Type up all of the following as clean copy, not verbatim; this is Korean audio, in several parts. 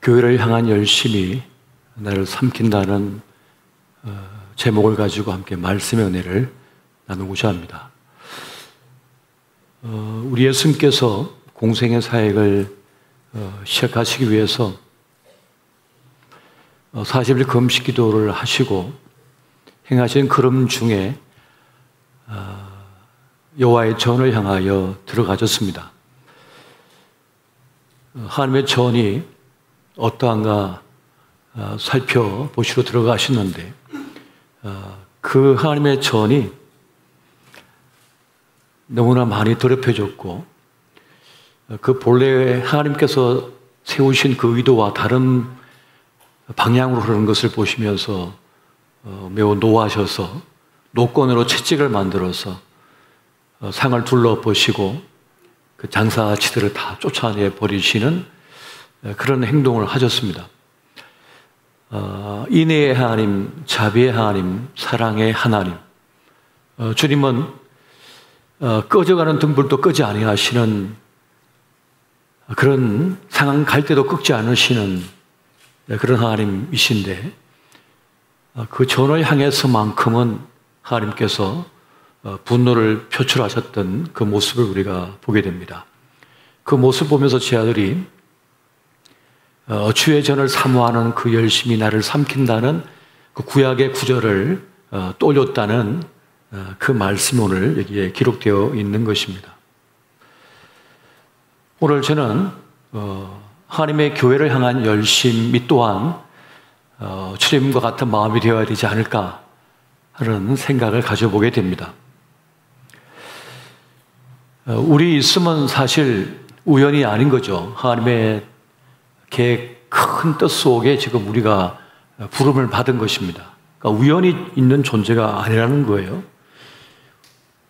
교회를 향한 열심이 나를 삼킨다는 제목을 가지고 함께 말씀의 은혜를 나누고자 합니다. 우리 예수님께서 공생의 사역을 시작하시기 위해서 40일 금식 기도를 하시고 행하신 걸음 중에 여호와의 전을 향하여 들어가셨습니다. 하나님의 전이 어떠한가 살펴보시러 들어가셨는데 그 하나님의 전이 너무나 많이 더럽혀졌고 그 본래 하나님께서 세우신 그 의도와 다른 방향으로 흐르는 것을 보시면서 매우 노하셔서 노건으로 채찍을 만들어서 상을 둘러보시고 그 장사치들을 다 쫓아내 버리시는 그런 행동을 하셨습니다. 인애의 하나님, 자비의 하나님, 사랑의 하나님, 주님은 꺼져가는 등불도 끄지 아니하시는 그런 상황 갈 때도 끄지 않으시는 그런 하나님이신데 그 전을 향해서만큼은 하나님께서 분노를 표출하셨던 그 모습을 우리가 보게 됩니다. 그 모습을 보면서 제 아들이 주의 전을 사모하는 그 열심이 나를 삼킨다는 그 구약의 구절을 떠올렸다는 그 말씀이 오늘 여기에 기록되어 있는 것입니다. 오늘 저는 하나님의 교회를 향한 열심이 또한 주님과 같은 마음이 되어야 되지 않을까 하는 생각을 가져보게 됩니다. 우리 있음은 사실 우연이 아닌 거죠. 하나님의 계획 큰 뜻 속에 지금 우리가 부름을 받은 것입니다. 그러니까 우연히 있는 존재가 아니라는 거예요.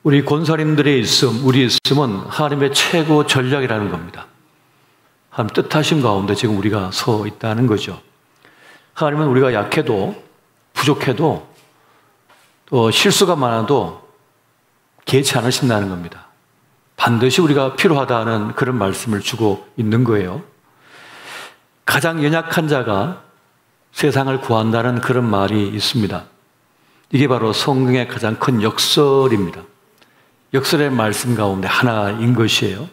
우리 권사님들의 있음, 우리 있음은 하나님의 최고 전략이라는 겁니다. 하나님 뜻하심 가운데 지금 우리가 서 있다는 거죠. 하나님은 우리가 약해도 부족해도 또 실수가 많아도 개의치 않으신다는 겁니다. 반드시 우리가 필요하다는 그런 말씀을 주고 있는 거예요. 가장 연약한 자가 세상을 구한다는 그런 말이 있습니다. 이게 바로 성경의 가장 큰 역설입니다. 역설의 말씀 가운데 하나인 것이에요.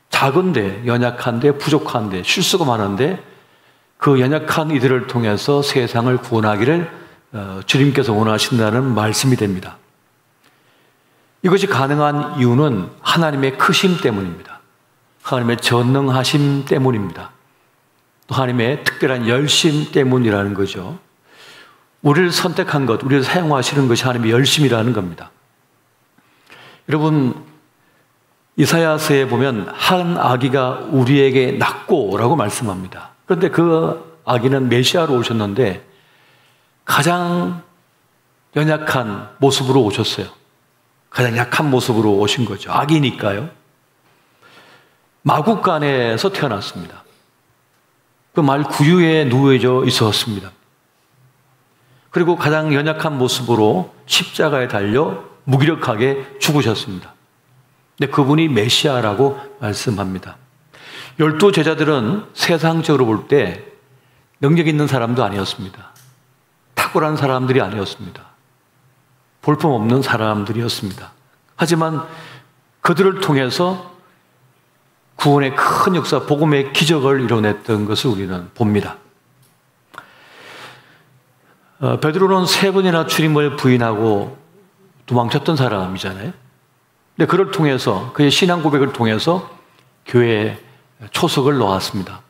작은데, 연약한데, 부족한데, 실수가 많은데 그 연약한 이들을 통해서 세상을 구원하기를 주님께서 원하신다는 말씀이 됩니다. 이것이 가능한 이유는 하나님의 크심 때문입니다. 하나님의 전능하심 때문입니다. 또 하나님의 특별한 열심 때문이라는 거죠. 우리를 선택한 것, 우리를 사용하시는 것이 하나님의 열심이라는 겁니다. 여러분, 이사야서에 보면 한 아기가 우리에게 낳고라고 말씀합니다. 그런데 그 아기는 메시아로 오셨는데 가장 연약한 모습으로 오셨어요. 가장 약한 모습으로 오신 거죠. 아기니까요. 마구간에서 태어났습니다. 그 말 구유에 누워져 있었습니다. 그리고 가장 연약한 모습으로 십자가에 달려 무기력하게 죽으셨습니다. 근데 그분이 메시아라고 말씀합니다. 12 제자들은 세상적으로 볼 때 능력 있는 사람도 아니었습니다. 탁월한 사람들이 아니었습니다. 볼품없는 사람들이었습니다. 하지만 그들을 통해서 구원의 큰 역사, 복음의 기적을 이뤄냈던 것을 우리는 봅니다. 베드로는 3번이나 주님을 부인하고 도망쳤던 사람이잖아요. 근데 그를 통해서, 그의 신앙 고백을 통해서 교회에 초석을 놓았습니다.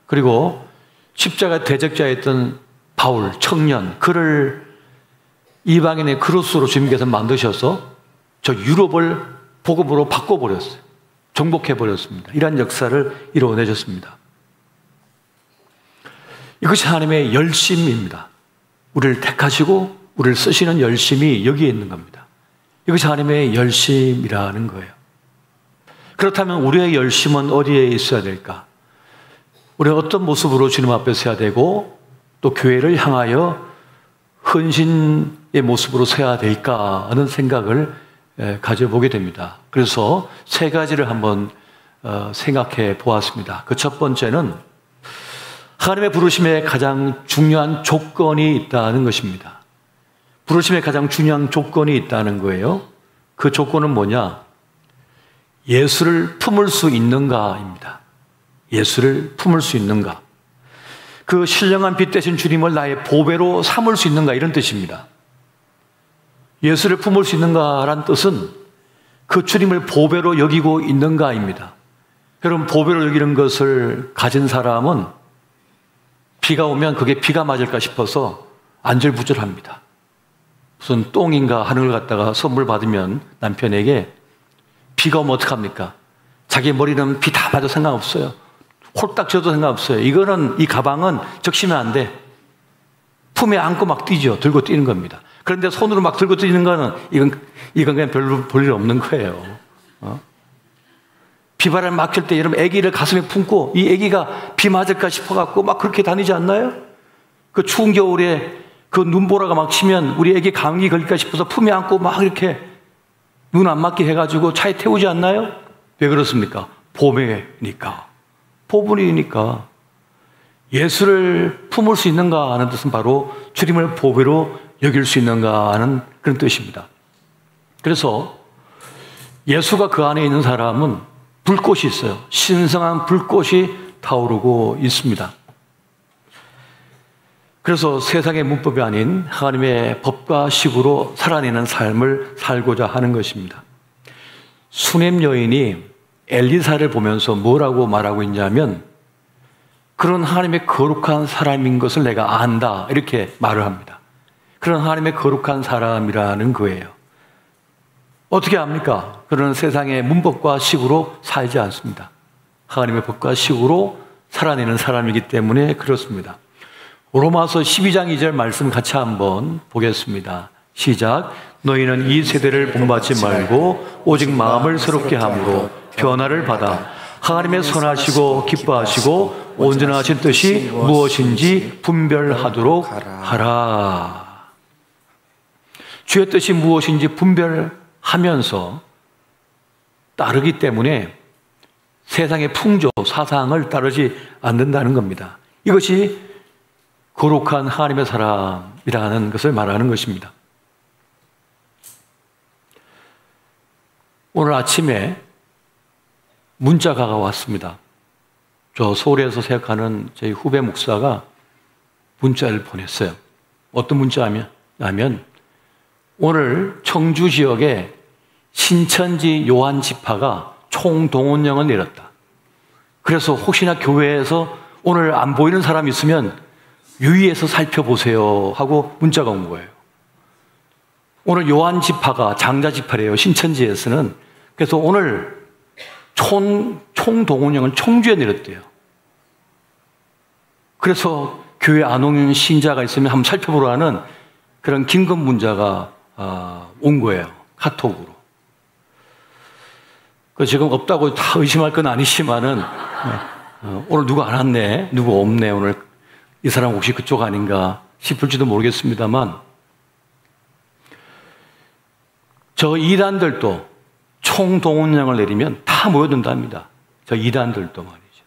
그리고 십자가 대적자였던 바울, 청년, 그를 이방인의 그릇으로 주님께서 만드셔서 저 유럽을 복음으로 바꿔버렸어요. 정복해버렸습니다. 이러한 역사를 이루어내셨습니다. 이것이 하나님의 열심입니다. 우리를 택하시고 우리를 쓰시는 열심이 여기에 있는 겁니다. 이것이 하나님의 열심이라는 거예요. 그렇다면 우리의 열심은 어디에 있어야 될까? 우리는 어떤 모습으로 주님 앞에 서야 되고 또 교회를 향하여 헌신의 모습으로 서야 될까 하는 생각을 가져보게 됩니다. 그래서 3가지를 한번 생각해 보았습니다. 그 첫 번째는 하나님의 부르심에 가장 중요한 조건이 있다는 것입니다. 부르심에 가장 중요한 조건이 있다는 거예요. 그 조건은 뭐냐? 예수를 품을 수 있는가입니다. 예수를 품을 수 있는가? 그 신령한 빛 대신 주님을 나의 보배로 삼을 수 있는가, 이런 뜻입니다. 예수를 품을 수 있는가란 뜻은 그 주님을 보배로 여기고 있는가입니다. 여러분, 보배로 여기는 것을 가진 사람은 비가 오면 그게 비가 맞을까 싶어서 안절부절합니다. 무슨 똥인가 하는 걸 갖다가 선물 받으면 남편에게 비가 오면 어떡합니까? 자기 머리는 비 다 맞아도 상관없어요. 홀딱 져도 상관없어요. 이 가방은 적시면 안 돼. 품에 안고 막 뛰죠. 들고 뛰는 겁니다. 그런데 손으로 막 들고 뛰는 거는 이건 그냥 별로 볼 일 없는 거예요. 비바람 막힐 때 여러분 아기를 가슴에 품고 이 아기가 비 맞을까 싶어갖고 막 그렇게 다니지 않나요? 그 추운 겨울에 그 눈보라가 막 치면 우리 아기 감기 걸릴까 싶어서 품에 안고 막 이렇게 눈 안 맞게 해가지고 차에 태우지 않나요? 왜 그렇습니까? 보배니까. 보물이니까. 예수를 품을 수 있는가 하는 뜻은 바로 주님을 보배로 여길 수 있는가 하는 그런 뜻입니다. 그래서 예수가 그 안에 있는 사람은 불꽃이 있어요. 신성한 불꽃이 타오르고 있습니다. 그래서 세상의 문법이 아닌 하나님의 법과 식으로 살아내는 삶을 살고자 하는 것입니다. 수넴 여인이 엘리사를 보면서 뭐라고 말하고 있냐면, 그런 하나님의 거룩한 사람인 것을 내가 안다, 이렇게 말을 합니다. 그런 하나님의 거룩한 사람이라는 거예요. 어떻게 압니까? 그런 세상의 문법과 식으로 살지 않습니다. 하나님의 법과 식으로 살아내는 사람이기 때문에 그렇습니다. 로마서 12장 2절 말씀 같이 한번 보겠습니다. 시작. 너희는 이 세대를 본받지 말고 오직 마음을 새롭게 함으로 변화를 받아 하나님의 선하시고 기뻐하시고 온전하신 뜻이 무엇인지 분별하도록 하라. 주의 뜻이 무엇인지 분별하면서 따르기 때문에 세상의 풍조, 사상을 따르지 않는다는 겁니다. 이것이 거룩한 하나님의 사람이라는 것을 말하는 것입니다. 오늘 아침에 문자가 왔습니다. 저 서울에서 생각하는 저희 후배 목사가 문자를 보냈어요. 어떤 문자냐면 오늘 청주 지역에 신천지 요한 지파가 총동원령을 내렸다. 그래서 혹시나 교회에서 오늘 안 보이는 사람 있으면 유의해서 살펴보세요 하고 문자가 온 거예요. 오늘 요한 지파가 장자 지파래요, 신천지에서는. 그래서 오늘 총동원령을 청주에 내렸대요. 그래서 교회 안 오는 신자가 있으면 한번 살펴보라는 그런 긴급 문자가 온 거예요, 카톡으로. 지금 없다고 다 의심할 건 아니지만은 오늘 누구 안 왔네, 누구 없네, 오늘 이 사람 혹시 그쪽 아닌가 싶을지도 모르겠습니다만, 저 이단들도 총동원령을 내리면 다 모여든답니다. 저 이단들도 말이죠.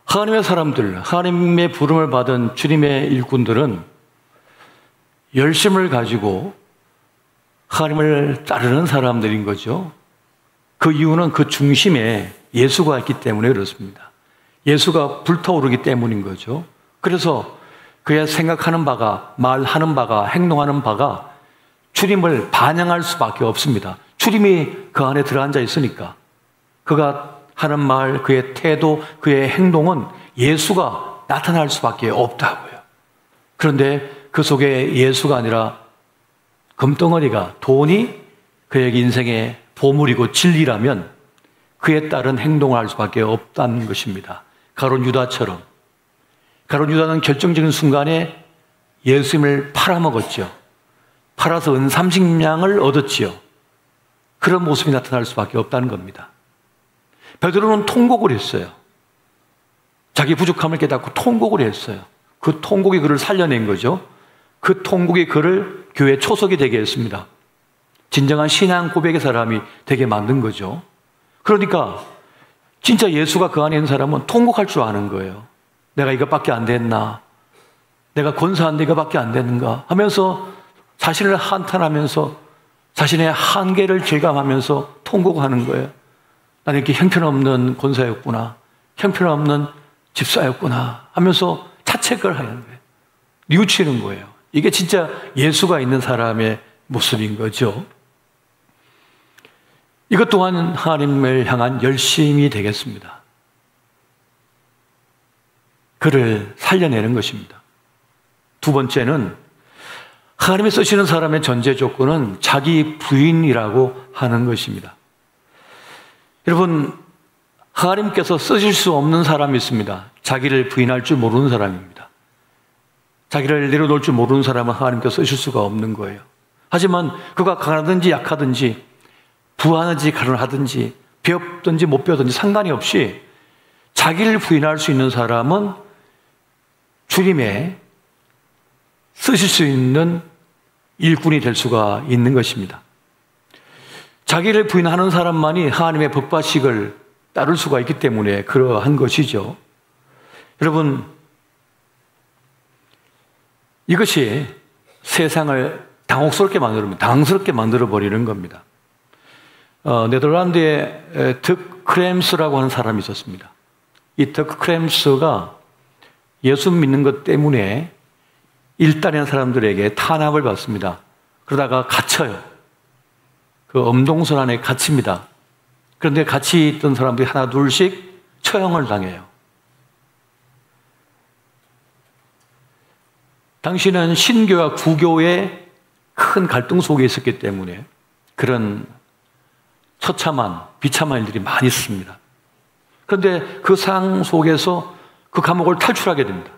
하나님의 사람들, 하나님의 부름을 받은 주님의 일꾼들은 열심을 가지고 하나님을 따르는 사람들인 거죠. 그 이유는 그 중심에 예수가 있기 때문에 그렇습니다. 예수가 불타오르기 때문인 거죠. 그래서 그의 생각하는 바가, 말하는 바가, 행동하는 바가 주님을 반영할 수밖에 없습니다. 주님이 그 안에 들어앉아 있으니까. 그가 하는 말, 그의 태도, 그의 행동은 예수가 나타날 수밖에 없다고요. 그런데 그 속에 예수가 아니라 금덩어리가, 돈이 그에게 인생의 보물이고 진리라면 그에 따른 행동을 할 수밖에 없다는 것입니다. 가룟 유다처럼. 가룟 유다는 결정적인 순간에 예수님을 팔아먹었죠. 팔아서 은 30냥을 얻었지요. 그런 모습이 나타날 수밖에 없다는 겁니다. 베드로는 통곡을 했어요. 자기 부족함을 깨닫고 통곡을 했어요. 그 통곡이 그를 살려낸 거죠. 그 통곡이 그를 교회 초석이 되게 했습니다. 진정한 신앙 고백의 사람이 되게 만든 거죠. 그러니까 진짜 예수가 그 안에 있는 사람은 통곡할 줄 아는 거예요. 내가 이것밖에 안 됐나? 내가 권사한데 이것밖에 안 되는가? 하면서 자신을 한탄하면서 자신의 한계를 실감하면서 통곡하는 거예요. 나는 이렇게 형편없는 권사였구나. 형편없는 집사였구나. 하면서 자책을 하는 거예요. 뉘우치는 거예요. 이게 진짜 예수가 있는 사람의 모습인 거죠. 이것 또한 하나님을 향한 열심이 되겠습니다. 그를 살려내는 것입니다. 두 번째는 하나님이 쓰시는 사람의 전제 조건은 자기 부인이라고 하는 것입니다. 여러분, 하나님께서 쓰실 수 없는 사람이 있습니다. 자기를 부인할 줄 모르는 사람입니다. 자기를 내려놓을 줄 모르는 사람은 하나님께서 쓰실 수가 없는 거예요. 하지만 그가 강하든지 약하든지 부하든지 가련하든지 배웠든지 못 배웠든지 상관이 없이 자기를 부인할 수 있는 사람은 주님의 쓰실 수 있는 일꾼이 될 수가 있는 것입니다. 자기를 부인하는 사람만이 하나님의 법과식을 따를 수가 있기 때문에 그러한 것이죠. 여러분, 이것이 세상을 당황스럽게 만들어버리는 겁니다. 네덜란드에 덕 크렘스라고 하는 사람이 있었습니다. 이 덕 크렘스가 예수 믿는 것 때문에 일단의 사람들에게 탄압을 받습니다. 그러다가 갇혀요. 그 엄동선 안에 갇힙니다. 그런데 같이 있던 사람들이 하나 둘씩 처형을 당해요. 당시는 신교와 구교의 큰 갈등 속에 있었기 때문에 그런 처참한, 비참한 일들이 많이 있습니다. 그런데 그 상황 속에서 그 감옥을 탈출하게 됩니다.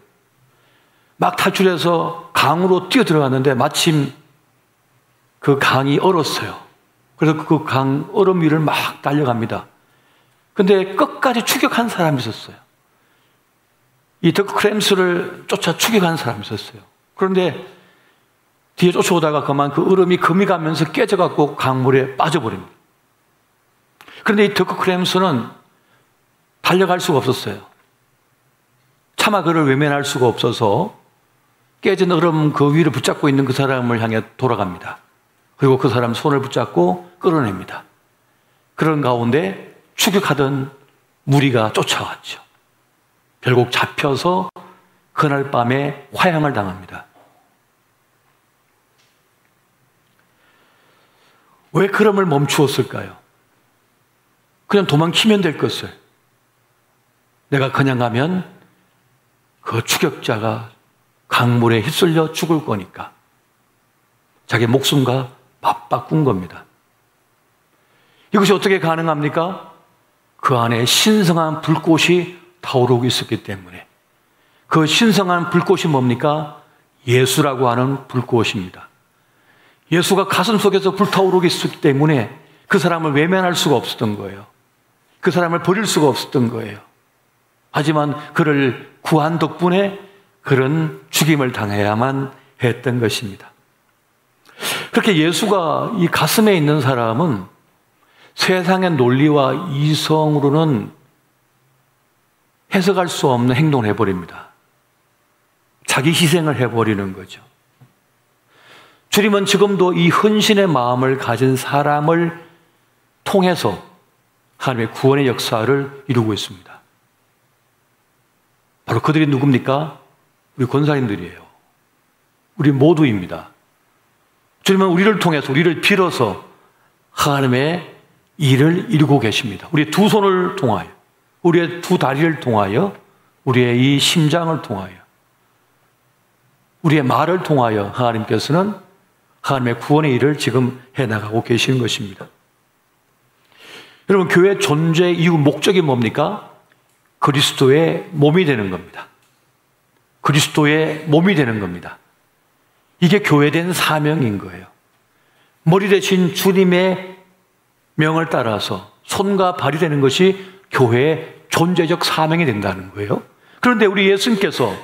막 탈출해서 강으로 뛰어 들어갔는데 마침 그 강이 얼었어요. 그래서 그 강 얼음 위를 막 달려갑니다. 그런데 끝까지 추격한 사람이 있었어요. 이 덕 크렘스를 쫓아 추격한 사람이 있었어요. 그런데 뒤에 쫓아오다가 그만 그 얼음이 금이 가면서 깨져갖고 강물에 빠져버립니다. 그런데 이 덕 크렘스는 달려갈 수가 없었어요. 차마 그를 외면할 수가 없어서 깨진 얼음 그 위를 붙잡고 있는 그 사람을 향해 돌아갑니다. 그리고 그 사람 손을 붙잡고 끌어냅니다. 그런 가운데 추격하던 무리가 쫓아왔죠. 결국 잡혀서 그날 밤에 화형을 당합니다. 왜 그럼을 멈추었을까요? 그냥 도망치면 될 것을. 내가 그냥 가면 그 추격자가 강물에 휩쓸려 죽을 거니까 자기 목숨과 맞바꾼 겁니다. 이것이 어떻게 가능합니까? 그 안에 신성한 불꽃이 타오르고 있었기 때문에. 그 신성한 불꽃이 뭡니까? 예수라고 하는 불꽃입니다. 예수가 가슴 속에서 불타오르고 있었기 때문에 그 사람을 외면할 수가 없었던 거예요. 그 사람을 버릴 수가 없었던 거예요. 하지만 그를 구한 덕분에 그런 죽임을 당해야만 했던 것입니다. 그렇게 예수가 이 가슴에 있는 사람은 세상의 논리와 이성으로는 해석할 수 없는 행동을 해버립니다. 자기 희생을 해버리는 거죠. 주님은 지금도 이 헌신의 마음을 가진 사람을 통해서 하나님의 구원의 역사를 이루고 있습니다. 바로 그들이 누굽니까? 우리 권사님들이에요. 우리 모두입니다. 주님은 우리를 통해서, 우리를 빌어서 하나님의 일을 이루고 계십니다. 우리의 두 손을 통하여, 우리의 두 다리를 통하여, 우리의 이 심장을 통하여, 우리의 말을 통하여 하나님께서는 하나님의 구원의 일을 지금 해나가고 계시는 것입니다. 여러분, 교회 존재 이유 목적이 뭡니까? 그리스도의 몸이 되는 겁니다. 그리스도의 몸이 되는 겁니다. 이게 교회된 사명인 거예요. 머리 대신 주님의 명을 따라서 손과 발이 되는 것이 교회의 존재적 사명이 된다는 거예요. 그런데 우리 예수님께서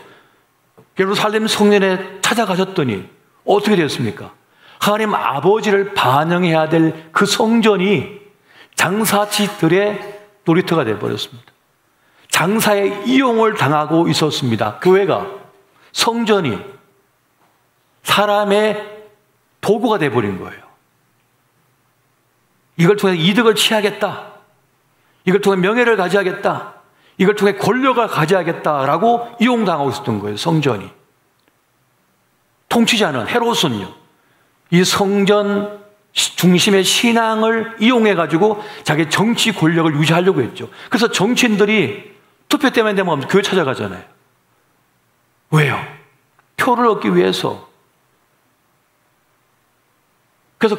예루살렘 성전에 찾아가셨더니 어떻게 되었습니까? 하나님 아버지를 반영해야 될 그 성전이 장사치들의 놀이터가 되어버렸습니다. 장사의 이용을 당하고 있었습니다. 교회가, 성전이 사람의 도구가 돼버린 거예요. 이걸 통해 이득을 취하겠다. 이걸 통해 명예를 가져야겠다. 이걸 통해 권력을 가져야겠다라고 이용당하고 있었던 거예요. 성전이. 통치자는 헤롯은요, 이 성전 중심의 신앙을 이용해가지고 자기 정치 권력을 유지하려고 했죠. 그래서 정치인들이 투표 때만 되면 교회 찾아가잖아요. 왜요? 표를 얻기 위해서. 그래서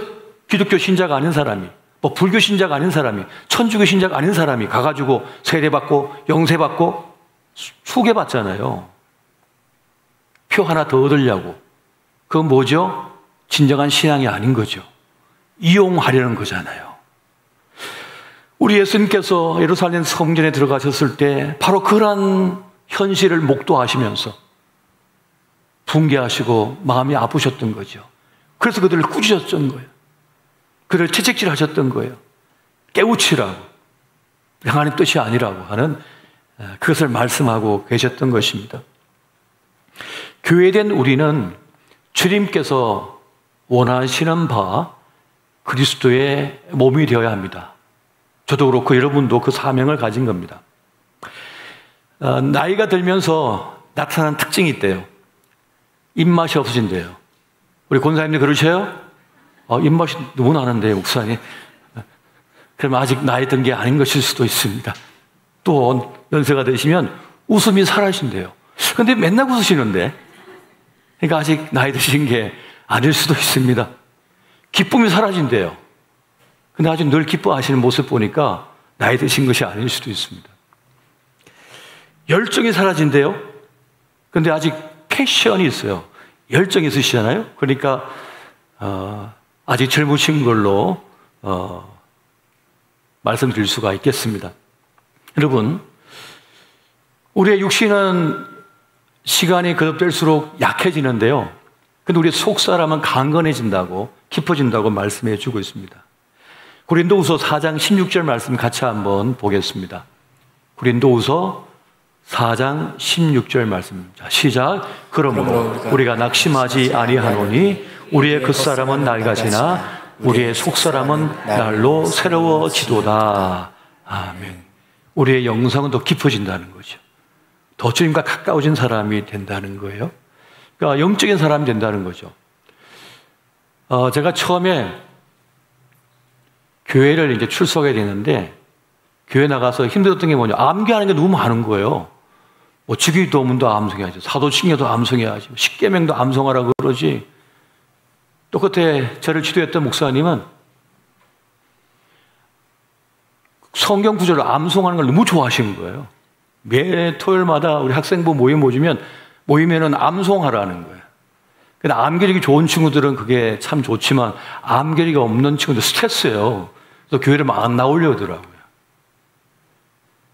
기독교 신자가 아닌 사람이, 뭐 불교 신자가 아닌 사람이, 천주교 신자가 아닌 사람이 가가지고 세례받고 영세받고 수계받잖아요. 표 하나 더 얻으려고. 그건 뭐죠? 진정한 신앙이 아닌 거죠. 이용하려는 거잖아요. 우리 예수님께서 예루살렘 성전에 들어가셨을 때 바로 그런 현실을 목도하시면서 붕괴하시고 마음이 아프셨던 거죠. 그래서 그들을 꾸짖었던 거예요. 그들을 채찍질하셨던 거예요. 깨우치라고, 하나님 뜻이 아니라고 하는 그것을 말씀하고 계셨던 것입니다. 교회된 우리는 주님께서 원하시는 바 그리스도의 몸이 되어야 합니다. 저도 그렇고 여러분도 그 사명을 가진 겁니다. 나이가 들면서 나타나는 특징이 있대요. 입맛이 없어진대요. 우리 권사님들 그러셔요? 입맛이 너무 나는데 목사님. 그러면 아직 나이 든 게 아닌 것일 수도 있습니다. 또 연세가 되시면 웃음이 사라진대요. 근데 맨날 웃으시는데, 그러니까 아직 나이 드신 게 아닐 수도 있습니다. 기쁨이 사라진대요. 근데 아주 늘 기뻐하시는 모습 보니까 나이 드신 것이 아닐 수도 있습니다. 열정이 사라진대요. 근데 아직 패션이 있어요. 열정이 있으시잖아요. 그러니까 아직 젊으신 걸로 말씀드릴 수가 있겠습니다. 여러분, 우리의 육신은 시간이 거듭될수록 약해지는데요. 근데 우리 속사람은 강건해진다고, 깊어진다고 말씀해 주고 있습니다. 고린도후서 4장 16절 말씀 같이 한번 보겠습니다. 고린도후서 4장 16절 말씀. 자, 시작. 그러므로 우리가 낙심하지 아니하노니 우리의 겉사람은 낡아지나 우리의 속사람은 날로 새로워지도다. 아멘. 우리의 영성은 더 깊어진다는 거죠. 더 주님과 가까워진 사람이 된다는 거예요. 그러니까 영적인 사람이 된다는 거죠. 제가 처음에 교회를 이제 출석해야 되는데, 교회 나가서 힘들었던 게 뭐냐, 암기하는 게 너무 많은 거예요. 뭐 주기도문도 암송해야지, 사도신경도 암송해야지, 십계명도 암송하라고 그러지. 또 그때 저를 지도했던 목사님은 성경 구절을 암송하는 걸 너무 좋아하시는 거예요. 매 토요일마다 우리 학생부 모이면은 암송하라는 거예요. 근데 암기력이 좋은 친구들은 그게 참 좋지만 암기력이 없는 친구들 스트레스예요. 그래서 교회를 막 안 나오려고 하더라고요.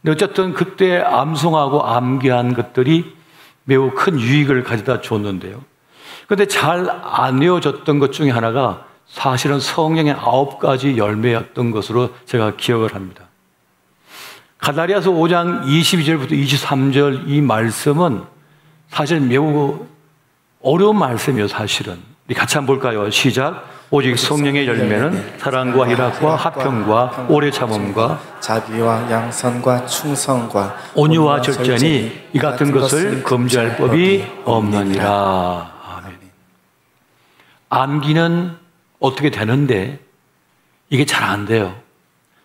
근데 어쨌든 그때 암송하고 암기한 것들이 매우 큰 유익을 가져다 줬는데요. 그런데 잘 안 이어졌던 것 중에 하나가 사실은 성령의 9가지 열매였던 것으로 제가 기억을 합니다. 갈라디아서 5장 22절부터 23절 이 말씀은 사실 매우 어려운 말씀이에요, 사실은. 우리 같이 한번 볼까요? 시작. 오직 성령의 열매는 사랑과 희락과 화평과 오래 참음과 자비와 양선과 충성과 온유와 절제니 이 같은 것을 금지할 법이 없느니라. 아멘. 암기는 어떻게 되는데 이게 잘 안 돼요.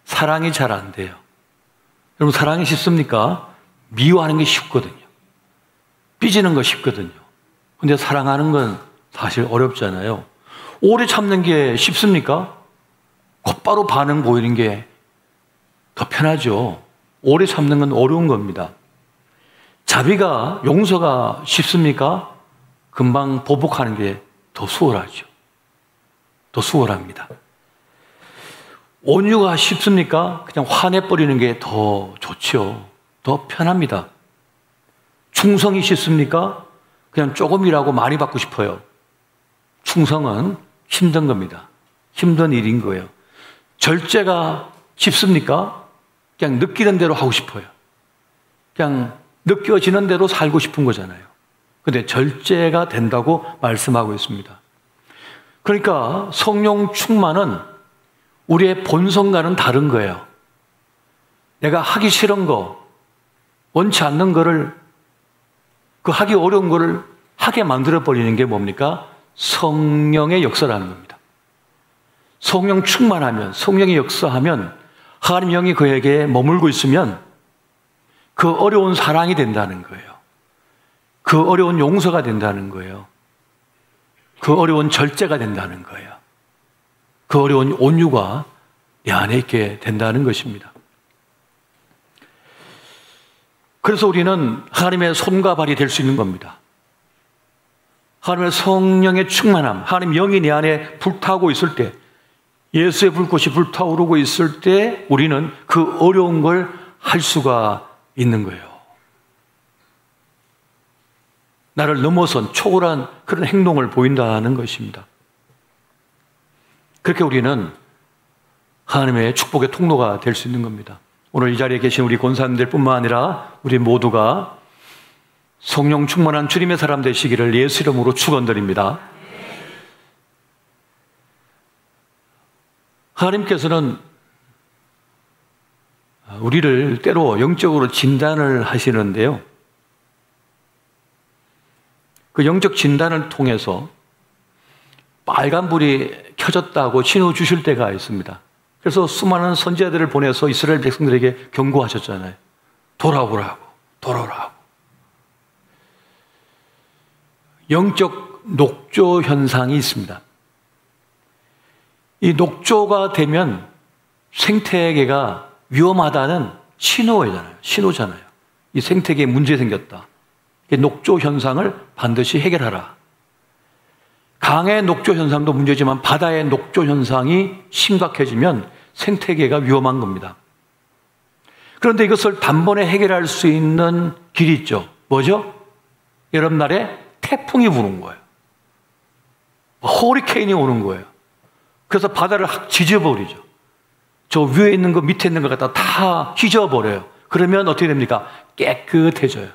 사랑이 잘 안 돼요. 여러분, 사랑이 쉽습니까? 미워하는 게 쉽거든요. 삐지는 거 쉽거든요. 근데 사랑하는 건 사실 어렵잖아요. 오래 참는 게 쉽습니까? 곧바로 반응 보이는 게 더 편하죠. 오래 참는 건 어려운 겁니다. 자비가, 용서가 쉽습니까? 금방 보복하는 게 더 수월하죠. 더 수월합니다. 온유가 쉽습니까? 그냥 화내버리는 게 더 좋죠. 더 편합니다. 충성이 쉽습니까? 그냥 조금이라고 많이 받고 싶어요. 충성은 힘든 겁니다. 힘든 일인 거예요. 절제가 쉽습니까? 그냥 느끼는 대로 하고 싶어요. 그냥 느껴지는 대로 살고 싶은 거잖아요. 근데 절제가 된다고 말씀하고 있습니다. 그러니까 성령 충만은 우리의 본성과는 다른 거예요. 내가 하기 싫은 거, 원치 않는 거를, 그 하기 어려운 거를 하게 만들어버리는 게 뭡니까? 성령의 역사라는 겁니다. 성령 충만하면, 성령의 역사하면, 하나님 영이 그에게 머물고 있으면 그 어려운 사랑이 된다는 거예요. 그 어려운 용서가 된다는 거예요. 그 어려운 절제가 된다는 거예요. 그 어려운 온유가 내 안에 있게 된다는 것입니다. 그래서 우리는 하나님의 손과 발이 될 수 있는 겁니다. 하나님의 성령의 충만함, 하나님 영이 내 안에 불타고 있을 때, 예수의 불꽃이 불타오르고 있을 때 우리는 그 어려운 걸 할 수가 있는 거예요. 나를 넘어선 초월한 그런 행동을 보인다는 것입니다. 그렇게 우리는 하나님의 축복의 통로가 될 수 있는 겁니다. 오늘 이 자리에 계신 우리 권사님들 뿐만 아니라 우리 모두가 성령 충만한 주님의 사람 되시기를 예수 이름으로 축원드립니다. 하나님께서는 우리를 때로 영적으로 진단을 하시는데요. 그 영적 진단을 통해서 빨간불이 켜졌다고 신호 주실 때가 있습니다. 그래서 수많은 선지자들을 보내서 이스라엘 백성들에게 경고하셨잖아요. 돌아오라고, 돌아오라고. 영적 녹조 현상이 있습니다. 이 녹조가 되면 생태계가 위험하다는 신호잖아요. 이 생태계에 문제 생겼다. 녹조 현상을 반드시 해결하라. 강의 녹조 현상도 문제지만 바다의 녹조 현상이 심각해지면 생태계가 위험한 겁니다. 그런데 이것을 단번에 해결할 수 있는 길이 있죠. 뭐죠? 여름날에 태풍이 부는 거예요. 허리케인이 오는 거예요. 그래서 바다를 확 지져버리죠. 저 위에 있는 거 밑에 있는 거 갖다 다 휘저어버려요. 그러면 어떻게 됩니까? 깨끗해져요.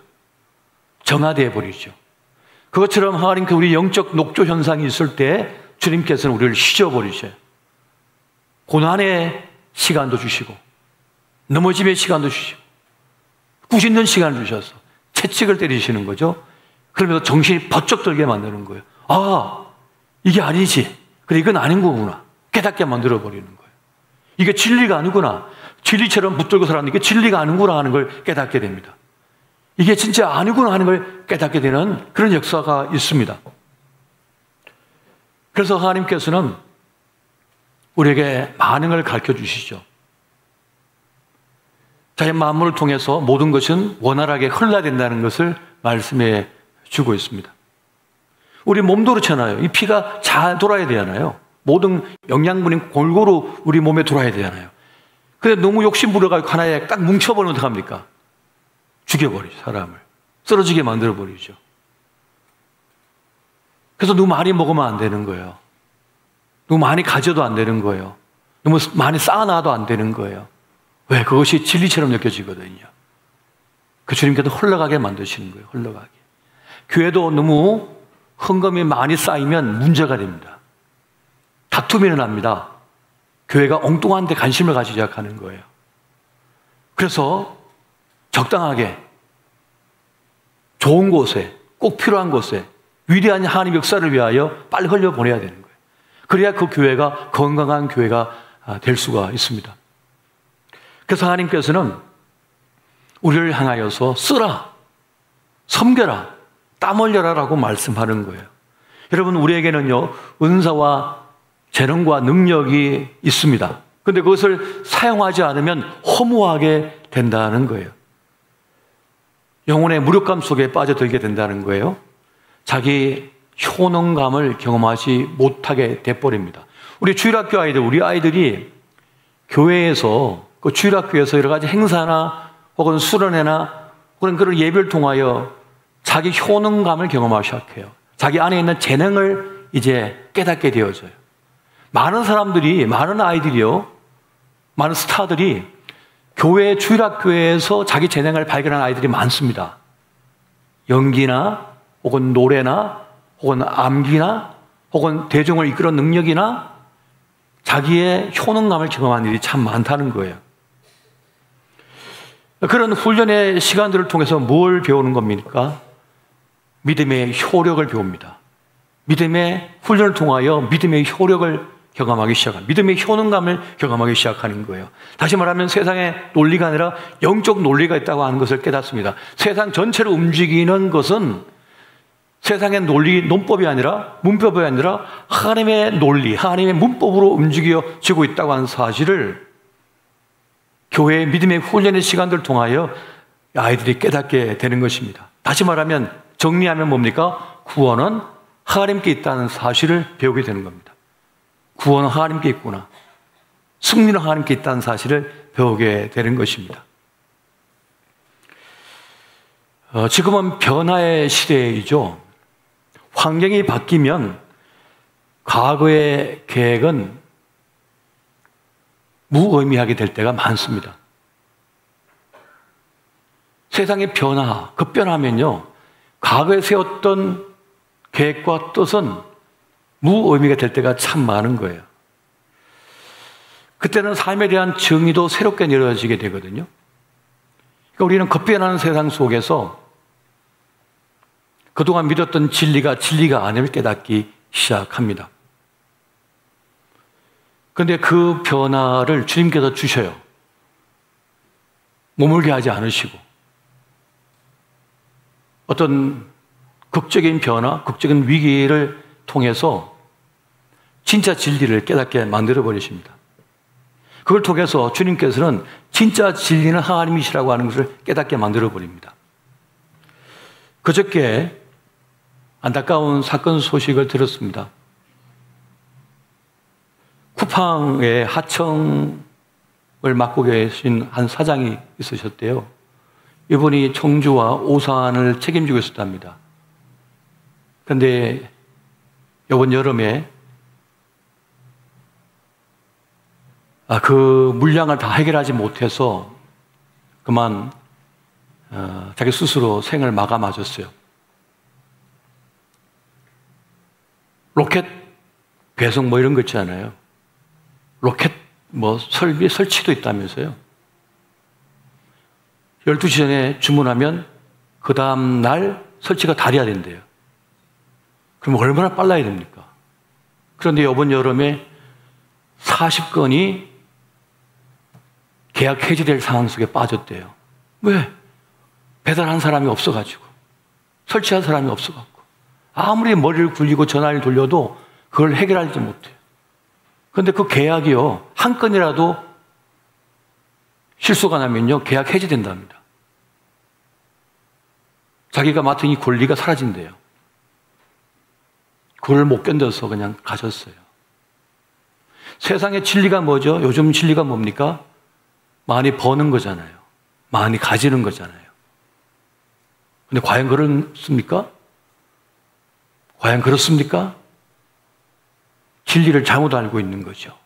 정화되어 버리죠. 그것처럼 하나님께 우리 영적 녹조 현상이 있을 때 주님께서는 우리를 휘저어버리셔요. 고난의 시간도 주시고 넘어짐의 시간도 주시고 꾸짖는 시간을 주셔서 채찍을 때리시는 거죠. 그러면서 정신이 번쩍 들게 만드는 거예요. 아, 이게 아니지. 그래, 이건 아닌 거구나. 깨닫게 만들어버리는 거예요. 이게 진리가 아니구나. 진리처럼 붙들고 살았는데 이게 진리가 아니구나 하는 걸 깨닫게 됩니다. 이게 진짜 아니구나 하는 걸 깨닫게 되는 그런 역사가 있습니다. 그래서 하나님께서는 우리에게 많은 걸 가르쳐 주시죠. 자연 만물을 통해서 모든 것은 원활하게 흘러야 된다는 것을 말씀해 주고 있습니다. 우리 몸도 그렇잖아요. 이 피가 잘 돌아야 되잖아요. 모든 영양분이 골고루 우리 몸에 돌아야 되잖아요. 근데 너무 욕심 부려가지고 하나에 딱 뭉쳐버리면 어떡합니까? 죽여버리죠, 사람을. 쓰러지게 만들어버리죠. 그래서 너무 많이 먹으면 안 되는 거예요. 너무 많이 가져도 안 되는 거예요. 너무 많이 쌓아놔도 안 되는 거예요. 왜? 그것이 진리처럼 느껴지거든요. 그 주님께서 흘러가게 만드시는 거예요. 흘러가게. 교회도 너무 헌금이 많이 쌓이면 문제가 됩니다. 다툼이 일어납니다. 교회가 엉뚱한 데 관심을 가지기 시작하는 거예요. 그래서 적당하게 좋은 곳에, 꼭 필요한 곳에 위대한 하나님 역사를 위하여 빨리 흘려보내야 되는 거예요. 그래야 그 교회가 건강한 교회가 될 수가 있습니다. 그래서 하나님께서는 우리를 향하여서 쓰라, 섬겨라, 땀 흘려라 라고 말씀하는 거예요. 여러분, 우리에게는요 은사와 재능과 능력이 있습니다. 그런데 그것을 사용하지 않으면 허무하게 된다는 거예요. 영혼의 무력감 속에 빠져들게 된다는 거예요. 자기 효능감을 경험하지 못하게 돼버립니다. 우리 주일학교 아이들, 우리 아이들이 교회에서, 그 주일학교에서 여러 가지 행사나 혹은 수련회나 그런 예배를 통하여 자기 효능감을 경험하기 시작해요. 자기 안에 있는 재능을 이제 깨닫게 되어져요. 많은 사람들이, 많은 아이들이요, 많은 스타들이 교회, 주일학교에서 자기 재능을 발견한 아이들이 많습니다. 연기나 혹은 노래나 혹은 암기나 혹은 대중을 이끌어 능력이나 자기의 효능감을 경험한 일이 참 많다는 거예요. 그런 훈련의 시간들을 통해서 뭘 배우는 겁니까? 믿음의 효력을 배웁니다. 믿음의 훈련을 통하여 믿음의 효력을 경험하기 시작합니다. 믿음의 효능감을 경험하기 시작하는 거예요. 다시 말하면 세상의 논리가 아니라 영적 논리가 있다고 하는 것을 깨닫습니다. 세상 전체를 움직이는 것은 세상의 논리, 논법이 아니라 문법이 아니라 하나님의 논리, 하나님의 문법으로 움직여지고 있다고 하는 사실을 교회의 믿음의 훈련의 시간들을 통하여 아이들이 깨닫게 되는 것입니다. 다시 말하면 정리하면 뭡니까? 구원은 하나님께 있다는 사실을 배우게 되는 겁니다. 구원은 하나님께 있구나. 승리는 하나님께 있다는 사실을 배우게 되는 것입니다. 지금은 변화의 시대이죠. 환경이 바뀌면 과거의 계획은 무의미하게 될 때가 많습니다. 세상의 변화, 급변하면요, 과거에 세웠던 계획과 뜻은 무의미가 될 때가 참 많은 거예요. 그때는 삶에 대한 정의도 새롭게 내려지게 되거든요. 그러니까 우리는 급변하는 세상 속에서 그동안 믿었던 진리가 아님을 깨닫기 시작합니다. 그런데 그 변화를 주님께서 주셔요. 머물게 하지 않으시고 어떤 극적인 변화, 극적인 위기를 통해서 진짜 진리를 깨닫게 만들어 버리십니다. 그걸 통해서 주님께서는 진짜 진리는 하나님이시라고 하는 것을 깨닫게 만들어 버립니다. 그저께 안타까운 사건 소식을 들었습니다. 쿠팡의 하청을 맡고 계신 한 사장이 있으셨대요. 이분이 청주와 오산을 책임지고 있었답니다. 그런데 이번 여름에 그 물량을 다 해결하지 못해서 그만 자기 스스로 생을 마감하셨어요. 로켓 배송 뭐 이런 거 있잖아요. 로켓 뭐 설치도 있다면서요. 12시 전에 주문하면 그 다음 날 설치가 다 돼야 된대요. 그럼 얼마나 빨라야 됩니까? 그런데 이번 여름에 40건이 계약 해지될 상황 속에 빠졌대요. 왜? 배달한 사람이 없어가지고, 설치한 사람이 없어가지고, 아무리 머리를 굴리고 전화를 돌려도 그걸 해결하지 못해요. 그런데 그 계약이요, 한 건이라도 실수가 나면요, 계약 해지된답니다. 자기가 맡은 이 권리가 사라진대요. 그걸 못 견뎌서 그냥 가셨어요. 세상의 진리가 뭐죠? 요즘 진리가 뭡니까? 많이 버는 거잖아요. 많이 가지는 거잖아요. 근데 과연 그렇습니까? 과연 그렇습니까? 진리를 잘못 알고 있는 거죠.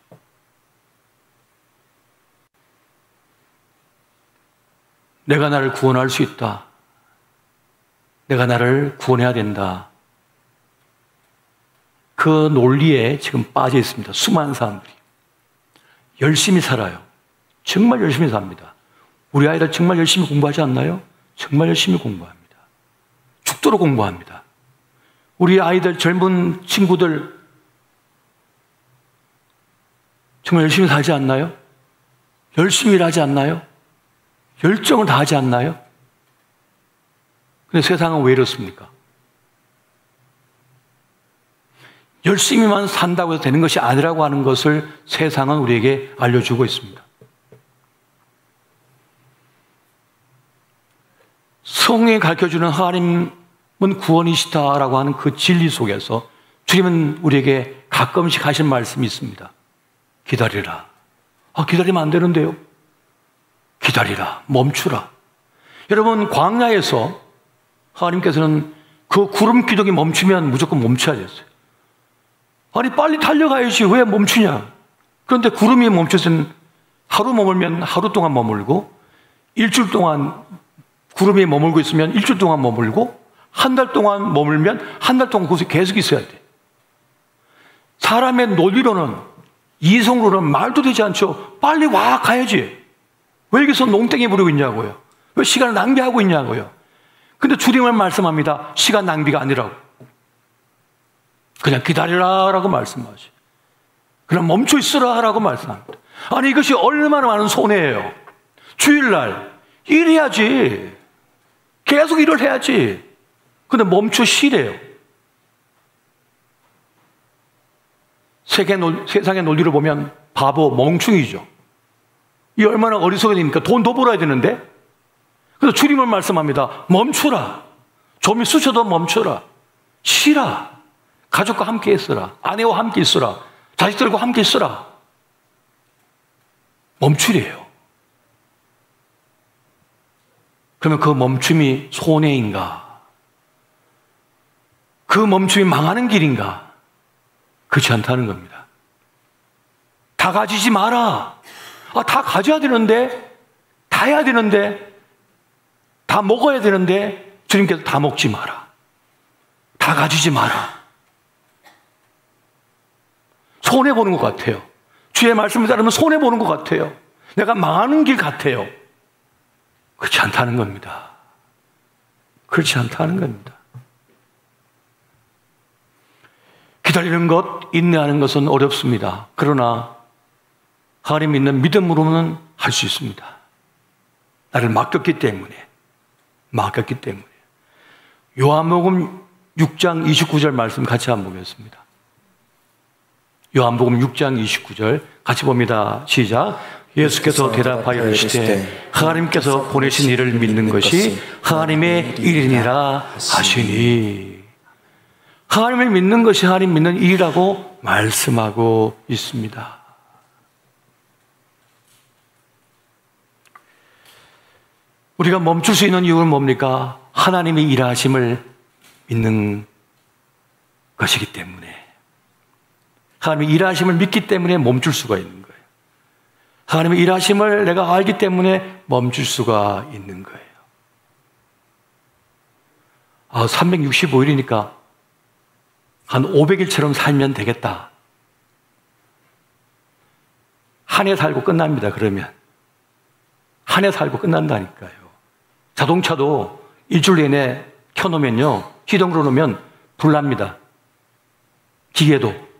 내가 나를 구원할 수 있다. 내가 나를 구원해야 된다. 그 논리에 지금 빠져 있습니다. 수많은 사람들이. 열심히 살아요. 정말 열심히 삽니다. 우리 아이들 정말 열심히 공부하지 않나요? 정말 열심히 공부합니다. 죽도록 공부합니다. 우리 아이들, 젊은 친구들 정말 열심히 살지 않나요? 열심히 일하지 않나요? 열정을 다하지 않나요? 근데 세상은 왜 이렇습니까? 열심히만 산다고 해서 되는 것이 아니라고 하는 것을 세상은 우리에게 알려주고 있습니다. 성경이 가르쳐주는 하나님은 구원이시다라고 하는 그 진리 속에서 주님은 우리에게 가끔씩 하신 말씀이 있습니다. 기다리라. 기다리면 안 되는데요. 기다리라. 멈추라. 여러분, 광야에서 하나님께서는 그 구름 기둥이 멈추면 무조건 멈춰야 됐어요. 아니, 빨리 달려가야지 왜 멈추냐. 그런데 구름이 멈춰서는 하루 머물면 하루 동안 머물고, 일주일 동안 구름에 머물고 있으면 일주일 동안 머물고, 한 달 동안 머물면 한 달 동안 그곳에 계속 있어야 돼. 사람의 논리로는, 이성으로는 말도 되지 않죠. 빨리 와 가야지. 왜 여기서 농땡이 부리고 있냐고요. 왜 시간을 낭비하고 있냐고요. 근데 주님은 말씀합니다. 시간 낭비가 아니라고. 그냥 기다리라라고 말씀하시. 그냥 멈춰 있으라라고 말씀합니다. 아니, 이것이 얼마나 많은 손해예요. 주일날 일해야지. 계속 일을 해야지. 근데 멈춰 쉬래요. 세상의 논리를 보면 바보, 멍충이죠. 이 얼마나 어리석은 일입니까? 돈 더 벌어야 되는데. 그래서 주님은 말씀합니다. 멈추라. 좀이 쑤셔도 멈추라. 쉬라. 가족과 함께 있으라. 아내와 함께 있으라. 자식들과 함께 있으라. 멈추래요. 그러면 그 멈춤이 손해인가? 그 멈춤이 망하는 길인가? 그렇지 않다는 겁니다. 다 가지지 마라. 다 가져야 되는데, 다 해야 되는데, 다 먹어야 되는데, 주님께서 다 먹지 마라. 다 가지지 마라. 손해보는 것 같아요. 주의 말씀을 따르면 손해보는 것 같아요. 내가 망하는 길 같아요. 그렇지 않다는 겁니다. 그렇지 않다는 겁니다. 기다리는 것, 인내하는 것은 어렵습니다. 그러나 하나님 믿는 믿음으로는 할 수 있습니다. 나를 맡겼기 때문에. 요한복음 6장 29절 말씀 같이 한번 보겠습니다. 요한복음 6장 29절 같이 봅니다. 시작. 예수께서 대답하여 이르시되 하나님께서 보내신 이를 믿는 것이 하나님의 일이니라 하시니. 하나님을 믿는 것이 하나님 믿는 일이라고 말씀하고 있습니다. 우리가 멈출 수 있는 이유는 뭡니까? 하나님의 일하심을 믿는 것이기 때문에. 하나님의 일하심을 믿기 때문에 멈출 수가 있는 거예요. 하나님의 일하심을 내가 알기 때문에 멈출 수가 있는 거예요. 365일이니까 한 500일처럼 살면 되겠다. 한 해 살고 끝납니다. 그러면 한 해 살고 끝난다니까요. 자동차도 일주일 내내 켜놓으면요, 시동 걸어놓으면 불납니다. 기계도.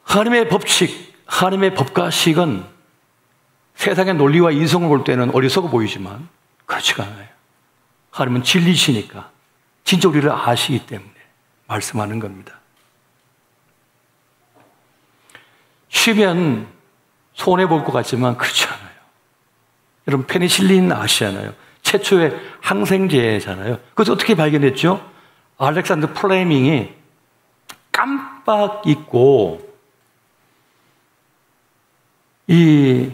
하나님의 법칙, 하나님의 법과식은 세상의 논리와 이성을 볼 때는 어리석어 보이지만 그렇지가 않아요. 하나님은 진리시니까 진짜 우리를 아시기 때문에 말씀하는 겁니다. 쉬면 손해볼 것 같지만 그렇지 않아요. 여러분, 페니실린 아시잖아요. 최초의 항생제잖아요. 그것을 어떻게 발견했죠? 알렉산더 플레밍이 깜빡 잊고 이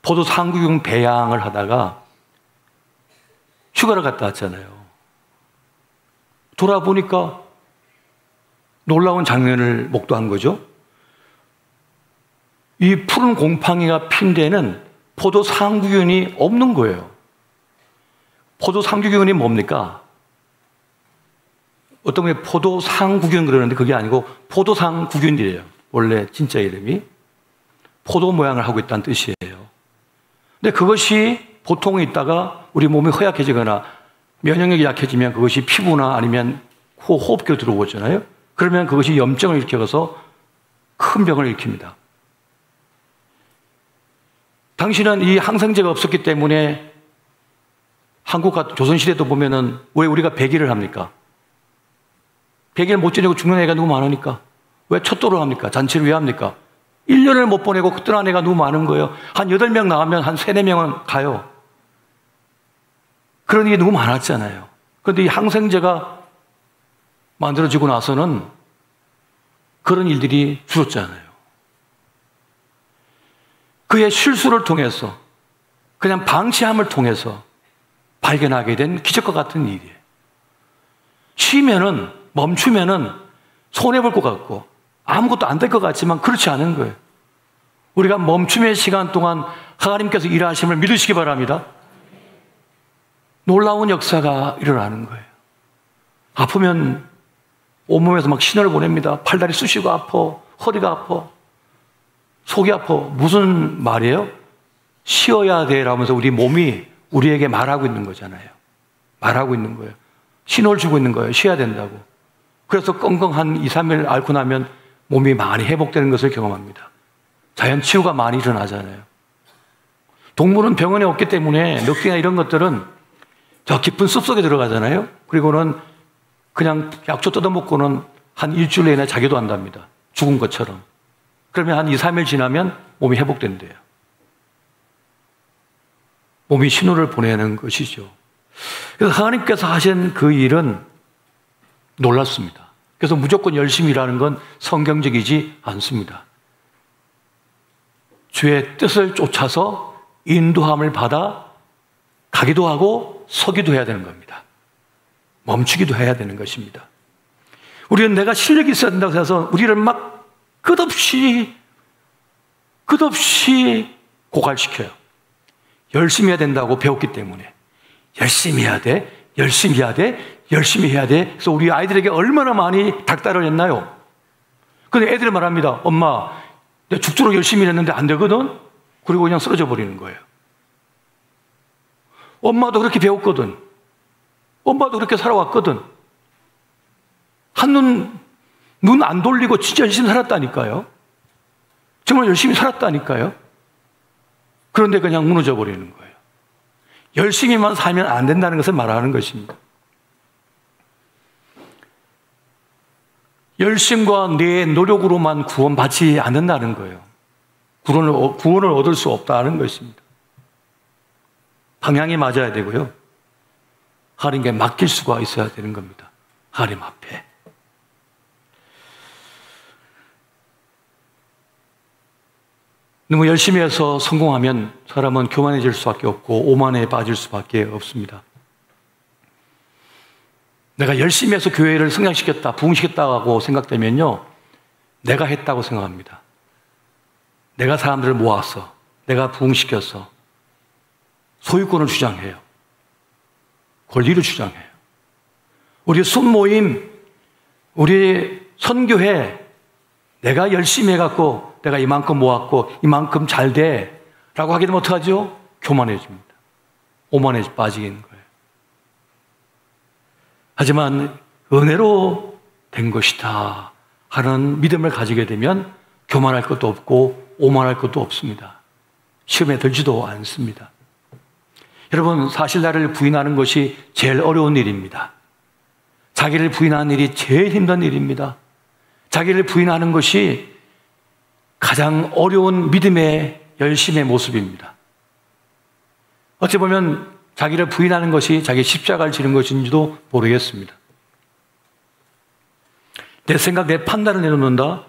포도 상구용 배양을 하다가 휴가를 갔다 왔잖아요. 돌아보니까 놀라운 장면을 목도한 거죠. 이 푸른 곰팡이가 핀 데는 포도 상구균이 없는 거예요. 포도 상구균이 뭡니까? 어떤 게 포도 상구균 그러는데 그게 아니고 포도 상구균이래요. 원래 진짜 이름이. 포도 모양을 하고 있다는 뜻이에요. 근데 그것이 보통 있다가 우리 몸이 허약해지거나 면역력이 약해지면 그것이 피부나 아니면 호흡기로 들어오잖아요. 그러면 그것이 염증을 일으켜서 큰 병을 일으킵니다. 당시는 이 항생제가 없었기 때문에 한국 같은 조선시대도 보면은 왜 우리가 100일을 합니까? 100일 못 지내고 죽는 애가 너무 많으니까. 왜 촛도를 합니까? 잔치를 왜 합니까? 1년을 못 보내고 떠난 애가 너무 많은 거예요. 한 8명 나가면 한 3, 4명은 가요. 그런 일이 너무 많았잖아요. 그런데 이 항생제가 만들어지고 나서는 그런 일들이 줄었잖아요. 그의 실수를 통해서, 그냥 방치함을 통해서 발견하게 된 기적과 같은 일이에요. 쉬면은, 멈추면은 손해볼 것 같고, 아무것도 안 될 것 같지만 그렇지 않은 거예요. 우리가 멈춤의 시간 동안 하나님께서 일하심을 믿으시기 바랍니다. 놀라운 역사가 일어나는 거예요. 아프면 온몸에서 막 신호를 보냅니다. 팔다리 쑤시고 아파, 허리가 아파, 속이 아파. 무슨 말이에요? 쉬어야 돼 라면서 우리 몸이 우리에게 말하고 있는 거잖아요. 말하고 있는 거예요. 신호를 주고 있는 거예요. 쉬어야 된다고. 그래서 끙끙 한 2, 3일 앓고 나면 몸이 많이 회복되는 것을 경험합니다. 자연 치유가 많이 일어나잖아요. 동물은 병원에 없기 때문에 늑대나 이런 것들은 저 깊은 숲속에 들어가잖아요. 그리고는 그냥 약초 뜯어먹고는 한 일주일 내내 자기도 한답니다. 죽은 것처럼. 그러면 한 2, 3일 지나면 몸이 회복된대요. 몸이 신호를 보내는 것이죠. 그래서 하나님께서 하신 그 일은 놀랐습니다. 그래서 무조건 열심히 일하는 건 성경적이지 않습니다. 주의 뜻을 쫓아서 인도함을 받아 가기도 하고 서기도 해야 되는 겁니다. 멈추기도 해야 되는 것입니다. 우리는 내가 실력이 있어야 된다고 해서 우리를 막 끝없이 고갈시켜요. 열심히 해야 된다고 배웠기 때문에. 열심히 해야 돼, 열심히 해야 돼, 열심히 해야 돼. 그래서 우리 아이들에게 얼마나 많이 닥달을 했나요? 근데 애들이 말합니다. 엄마, 내가 죽도록 열심히 했는데 안 되거든? 그리고 그냥 쓰러져 버리는 거예요. 엄마도 그렇게 배웠거든. 엄마도 그렇게 살아왔거든. 눈 안 돌리고 진짜 열심히 살았다니까요. 정말 열심히 살았다니까요. 그런데 그냥 무너져 버리는 거예요. 열심히만 살면 안 된다는 것을 말하는 것입니다. 열심과 내 노력으로만 구원받지 않는다는 거예요. 구원을 얻을 수 없다는 것입니다. 방향이 맞아야 되고요. 하나님께 맡길 수가 있어야 되는 겁니다. 하나님 앞에. 너무 열심히 해서 성공하면 사람은 교만해질 수밖에 없고 오만에 빠질 수밖에 없습니다. 내가 열심히 해서 교회를 성장시켰다, 부흥시켰다고 생각되면요, 내가 했다고 생각합니다. 내가 사람들을 모았어, 내가 부흥시켰어. 소유권을 주장해요. 권리를 주장해요. 우리 순모임, 우리 선교회, 내가 열심히 해갖고 내가 이만큼 모았고 이만큼 잘 돼 라고 하게 되면 어떡하죠? 교만해집니다. 오만에 빠지는 거예요. 하지만 은혜로 된 것이다 하는 믿음을 가지게 되면 교만할 것도 없고 오만할 것도 없습니다. 시험에 들지도 않습니다. 여러분, 사실 나를 부인하는 것이 제일 어려운 일입니다. 자기를 부인하는 일이 제일 힘든 일입니다. 자기를 부인하는 것이 가장 어려운 믿음의 열심의 모습입니다. 어찌 보면 자기를 부인하는 것이 자기 십자가를 지는 것인지도 모르겠습니다. 내 생각, 내 판단을 내놓는다?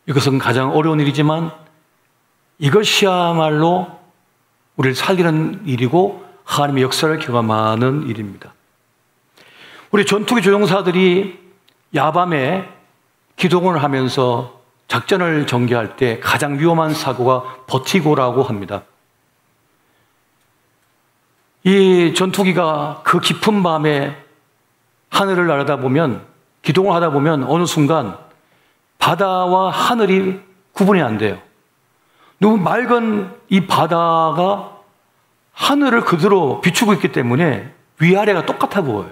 이것은 가장 어려운 일이지만 이것이야말로 우리를 살리는 일이고 하나님의 역사를 경험하는 일입니다. 우리 전투기 조종사들이 야밤에 기동을 하면서 작전을 전개할 때 가장 위험한 사고가 버티고라고 합니다. 이 전투기가 그 깊은 밤에 하늘을 나르다 보면, 기동을 하다 보면 어느 순간 바다와 하늘이 구분이 안 돼요. 너무 맑은 이 바다가 하늘을 그대로 비추고 있기 때문에 위아래가 똑같아 보여요.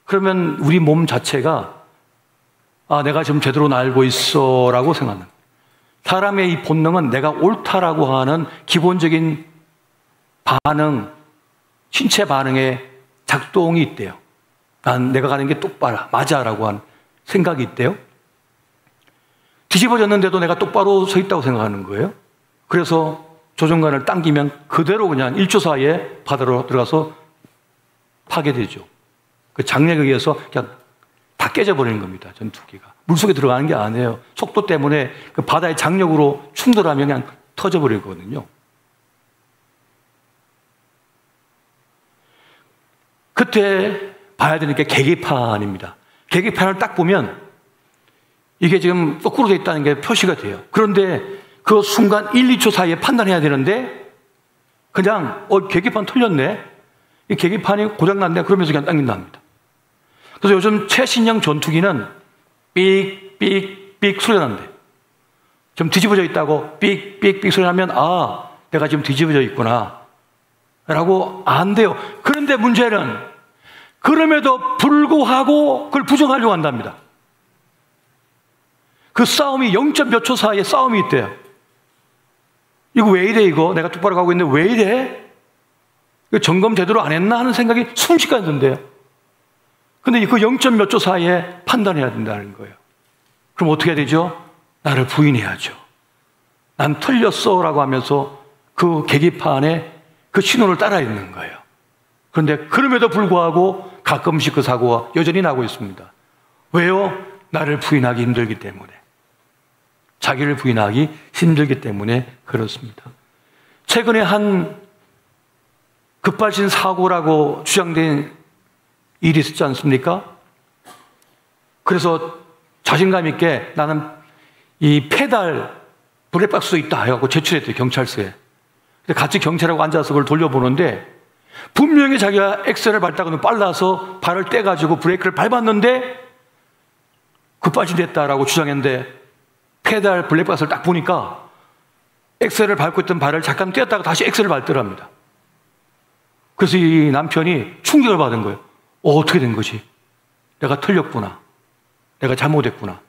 그러면 우리 몸 자체가 내가 지금 제대로 날고 있어 라고 생각하는 거예요. 사람의 이 본능은 내가 옳다라고 하는 기본적인 반응, 신체 반응에 작동이 있대요. 내가 가는 게 똑바로 맞아라고 하는 생각이 있대요. 뒤집어졌는데도 내가 똑바로 서 있다고 생각하는 거예요. 그래서 조종관을 당기면 그대로 그냥 1초 사이에 바다로 들어가서 파괴되죠. 그 장력에 의해서 그냥 다 깨져버리는 겁니다. 전투기가. 물속에 들어가는 게 아니에요. 속도 때문에 그 바다의 장력으로 충돌하면 그냥 터져버리거든요. 그때 봐야 되는 게 계기판입니다. 계기판을 딱 보면 이게 지금 거꾸로 되어 있다는 게 표시가 돼요. 그런데 그 순간 1, 2초 사이에 판단해야 되는데 그냥 계기판 틀렸네. 이 계기판이 고장났네. 그러면서 그냥 당긴답니다. 그래서 요즘 최신형 전투기는 삑삑삑 소리가 난대. 좀 뒤집어져 있다고 삑삑삑 소리 나면 내가 지금 뒤집어져 있구나 라고 안돼요. 그런데 문제는 그럼에도 불구하고 그걸 부정하려고 한답니다. 그 싸움이 0. 몇 초 사이에 싸움이 있대요. 이거 왜 이래 이거? 내가 똑바로 가고 있는데 왜 이래? 이거 점검 제대로 안 했나 하는 생각이 순식간에 든대요. 근데 그 0. 몇 초 사이에 판단해야 된다는 거예요. 그럼 어떻게 해야 되죠? 나를 부인해야죠. 난 틀렸어 라고 하면서 그 계기판에 그 신호를 따라 있는 거예요. 그런데 그럼에도 불구하고 가끔씩 그 사고가 여전히 나고 있습니다. 왜요? 나를 부인하기 힘들기 때문에. 자기를 부인하기 힘들기 때문에 그렇습니다. 최근에 한 급발진 사고라고 주장된 일이 있었지 않습니까? 그래서 자신감 있게 나는 이 페달 블랙박스도 있다 해갖고 제출했대요, 경찰서에. 같이 경찰하고 앉아서 그걸 돌려보는데 분명히 자기가 엑셀을 밟다가는 빨라서 발을 떼가지고 브레이크를 밟았는데 급발진됐다라고 주장했는데 페달 블랙박스를 딱 보니까 엑셀을 밟고 있던 발을 잠깐 떼었다가 다시 엑셀을 밟더랍니다. 그래서 이 남편이 충격을 받은 거예요. 어떻게 된 거지? 내가 틀렸구나. 내가 잘못했구나.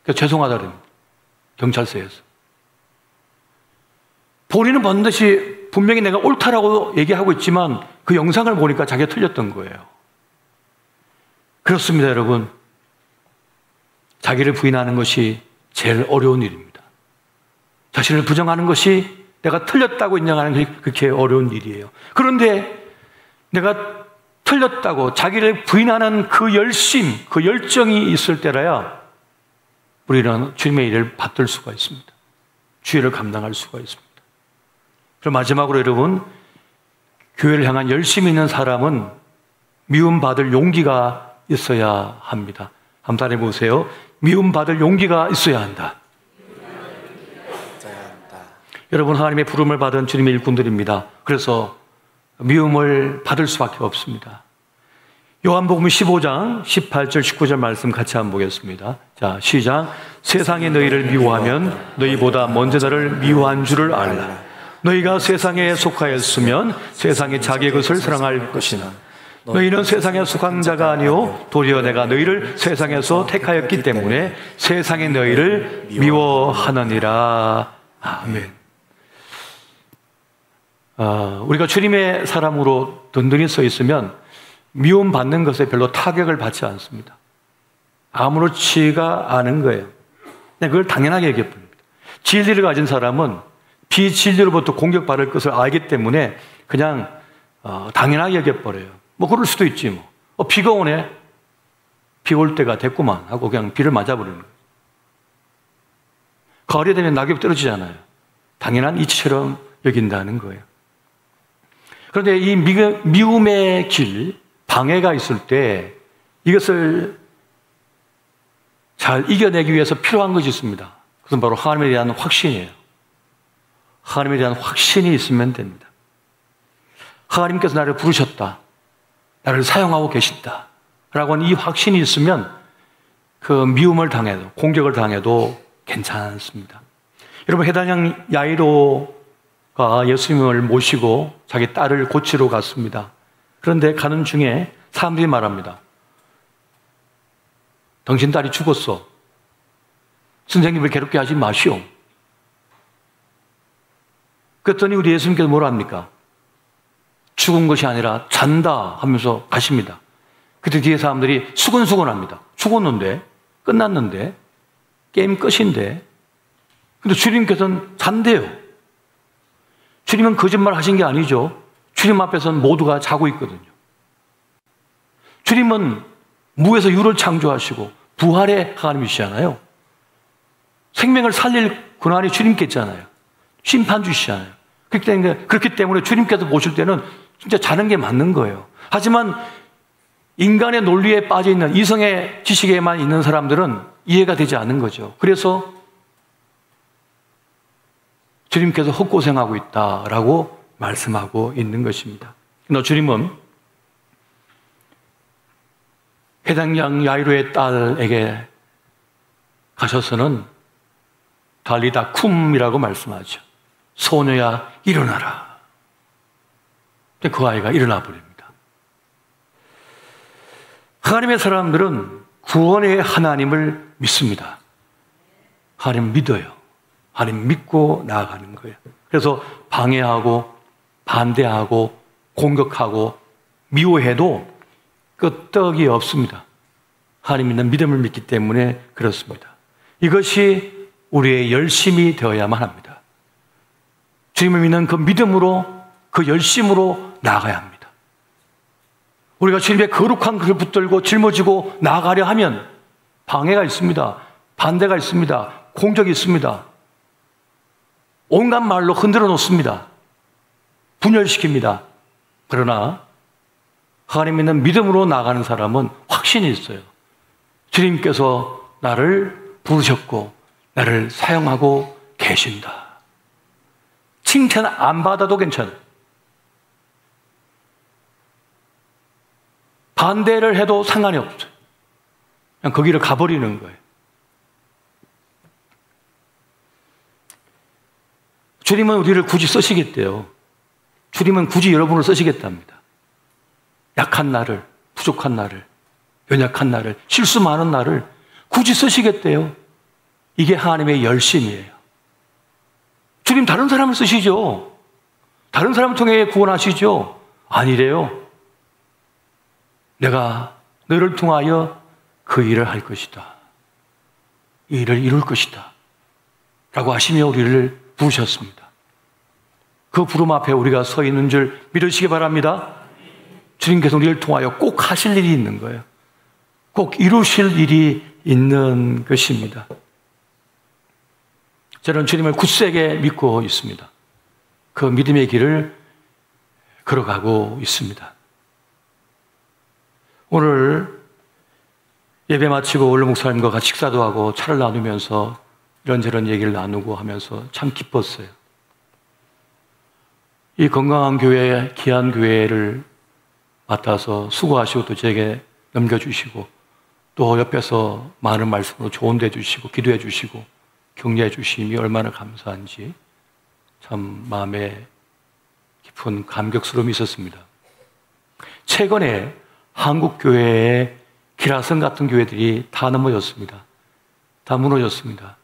그래서 죄송하다 그럽니다. 경찰서에서. 본인은 반드시 분명히 내가 옳다라고 얘기하고 있지만 그 영상을 보니까 자기가 틀렸던 거예요. 그렇습니다, 여러분. 자기를 부인하는 것이 제일 어려운 일입니다. 자신을 부정하는 것이 내가 틀렸다고 인정하는 것이 그렇게 어려운 일이에요. 그런데 내가 틀렸다고 자기를 부인하는 그 열심, 그 열정이 있을 때라야 우리는 주님의 일을 받들 수가 있습니다. 주의를 감당할 수가 있습니다. 그럼 마지막으로 여러분, 교회를 향한 열심이 있는 사람은 미움받을 용기가 있어야 합니다. 한번 해보세요. 미움받을 용기가 있어야 한다. 여러분, 하나님의 부름을 받은 주님의 일꾼들입니다. 그래서 미움을 받을 수밖에 없습니다. 요한복음 15장 18절 19절 말씀 같이 한번 보겠습니다. 자, 시작. 세상이 너희를 미워하면 너희보다 먼저 너를 미워한 줄을 알라. 너희가 세상에 속하였으면 세상이 자기의 것을 사랑할 것이나 너희는 세상에 속한 자가 아니오 도리어 내가 너희를 세상에서 택하였기 때문에 세상이 너희를 미워하느니라. 아멘. 우리가 주님의 사람으로 든든히 서 있으면 미움받는 것에 별로 타격을 받지 않습니다. 아무렇지가 않은 거예요. 그걸 당연하게 여겨봅니다. 진리를 가진 사람은 비진리로부터 공격받을 것을 알기 때문에 그냥 당연하게 여겨버려요. 뭐 그럴 수도 있지 뭐. 비가 오네. 비 올 때가 됐구만 하고 그냥 비를 맞아버리는 거예요. 가을이 되면 낙엽 떨어지잖아요. 당연한 이치처럼 여긴다는 거예요. 그런데 이 미움의 길, 방해가 있을 때 이것을 잘 이겨내기 위해서 필요한 것이 있습니다. 그것은 바로 하나님에 대한 확신이에요. 하나님에 대한 확신이 있으면 됩니다. 하나님께서 나를 부르셨다. 나를 사용하고 계신다. 라고 하는 이 확신이 있으면 그 미움을 당해도, 공격을 당해도 괜찮습니다. 여러분, 해단양 야이로가 예수님을 모시고 자기 딸을 고치러 갔습니다. 그런데 가는 중에 사람들이 말합니다. 당신 딸이 죽었어. 선생님을 괴롭게 하지 마시오. 그랬더니 우리 예수님께서 뭐라 합니까? 죽은 것이 아니라 잔다 하면서 가십니다. 그때 뒤에 사람들이 수근수근합니다. 죽었는데, 끝났는데, 게임 끝인데. 근데 주님께서는 잔대요. 주님은 거짓말 하신 게 아니죠. 주님 앞에서는 모두가 자고 있거든요. 주님은 무에서 유를 창조하시고 부활의 하나님이시잖아요. 생명을 살릴 권한이 주님께 있잖아요. 심판주시잖아요. 그렇기 때문에 주님께서 보실 때는 진짜 자는 게 맞는 거예요. 하지만 인간의 논리에 빠져 있는 이성의 지식에만 있는 사람들은 이해가 되지 않는 거죠. 그래서 주님께서 헛고생하고 있다라고 말씀하고 있는 것입니다. 그러나 주님은 회당장 야이로의 딸에게 가셔서는 달리다 쿰이라고 말씀하죠. 소녀야 일어나라. 그 아이가 일어나 버립니다. 하나님의 사람들은 구원의 하나님을 믿습니다. 하나님 믿어요. 하나님 믿고 나아가는 거예요. 그래서 방해하고 반대하고 공격하고 미워해도 끄떡이 없습니다. 하나님 믿는 믿음을 믿기 때문에 그렇습니다. 이것이 우리의 열심이 되어야만 합니다. 주님을 믿는 그 믿음으로, 그 열심으로 나아가야 합니다. 우리가 주님의 거룩한 글을 붙들고 짊어지고 나아가려 하면 방해가 있습니다. 반대가 있습니다. 공격이 있습니다. 온갖 말로 흔들어 놓습니다. 분열시킵니다. 그러나 하나님 믿는 믿음으로 나가는 사람은 확신이 있어요. 주님께서 나를 부르셨고 나를 사용하고 계신다. 칭찬 안 받아도 괜찮아요. 반대를 해도 상관이 없어요. 그냥 거기를 가버리는 거예요. 주님은 우리를 굳이 쓰시겠대요. 주님은 굳이 여러분을 쓰시겠답니다. 약한 나를, 부족한 나를, 연약한 나를, 실수 많은 나를 굳이 쓰시겠대요. 이게 하나님의 열심이에요. 주님 다른 사람을 쓰시죠. 다른 사람을 통해 구원하시죠. 아니래요. 내가 너를 통하여 그 일을 할 것이다. 이 일을 이룰 것이다. 라고 하시며 우리를 부르셨습니다. 그 부름 앞에 우리가 서 있는 줄 믿으시기 바랍니다. 주님께서 우리를 통하여 꼭 하실 일이 있는 거예요. 꼭 이루실 일이 있는 것입니다. 저는 주님을 굳세게 믿고 있습니다. 그 믿음의 길을 걸어가고 있습니다. 오늘 예배 마치고 원로 목사님과 같이 식사도 하고 차를 나누면서 이런저런 얘기를 나누고 하면서 참 기뻤어요. 이 건강한 교회, 귀한 교회를 맡아서 수고하시고 또 제게 넘겨주시고 또 옆에서 많은 말씀으로 조언도 해주시고 기도해 주시고 격려해 주심이 얼마나 감사한지 참 마음에 깊은 감격스러움이 있었습니다. 최근에 한국 교회의 기라성 같은 교회들이 다 넘어졌습니다. 다 무너졌습니다.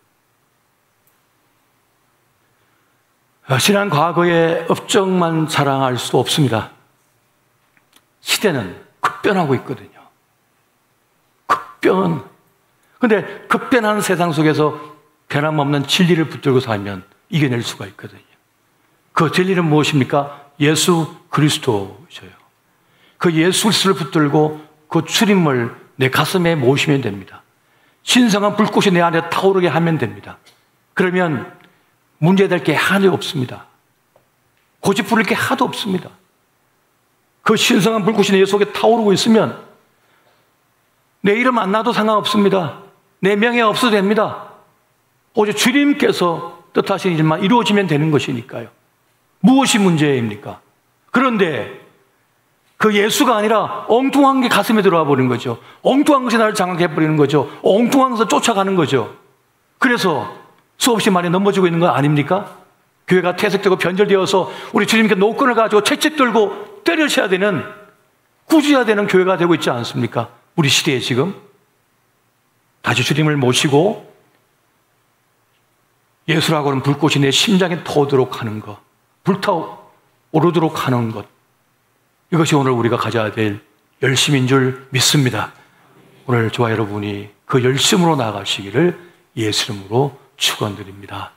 지난 과거의 업적만 자랑할 수 없습니다. 시대는 급변하고 있거든요. 급변. 근데 급변하는 세상 속에서 변함없는 진리를 붙들고 살면 이겨낼 수가 있거든요. 그 진리는 무엇입니까? 예수 그리스도셔요. 그 예수 그리스도를 붙들고 그 주님을 내 가슴에 모시면 됩니다. 신성한 불꽃이 내 안에 타오르게 하면 됩니다. 그러면 문제될 게 하나도 없습니다. 고집 부릴 게 하나도 없습니다. 그 신성한 불꽃이 내 속에 타오르고 있으면 내 이름 안 나도 상관없습니다. 내 명예가 없어도 됩니다. 오직 주님께서 뜻하신 일만 이루어지면 되는 것이니까요. 무엇이 문제입니까? 그런데 그 예수가 아니라 엉뚱한 게 가슴에 들어와 버리는 거죠. 엉뚱한 것이 나를 장악해버리는 거죠. 엉뚱한 것을 쫓아가는 거죠. 그래서 수없이 많이 넘어지고 있는 거 아닙니까? 교회가 퇴색되고 변절되어서 우리 주님께 노권을 가지고 채찍 들고 때려쳐야 되는, 꾸짖어야 되는 교회가 되고 있지 않습니까? 우리 시대에 지금 다시 주님을 모시고 예수라고는 불꽃이 내 심장에 터오도록 하는 것, 불타오르도록 하는 것, 이것이 오늘 우리가 가져야 될 열심인 줄 믿습니다. 오늘 저와 여러분이 그 열심으로 나아가시기를 예수 이름으로 축원드립니다.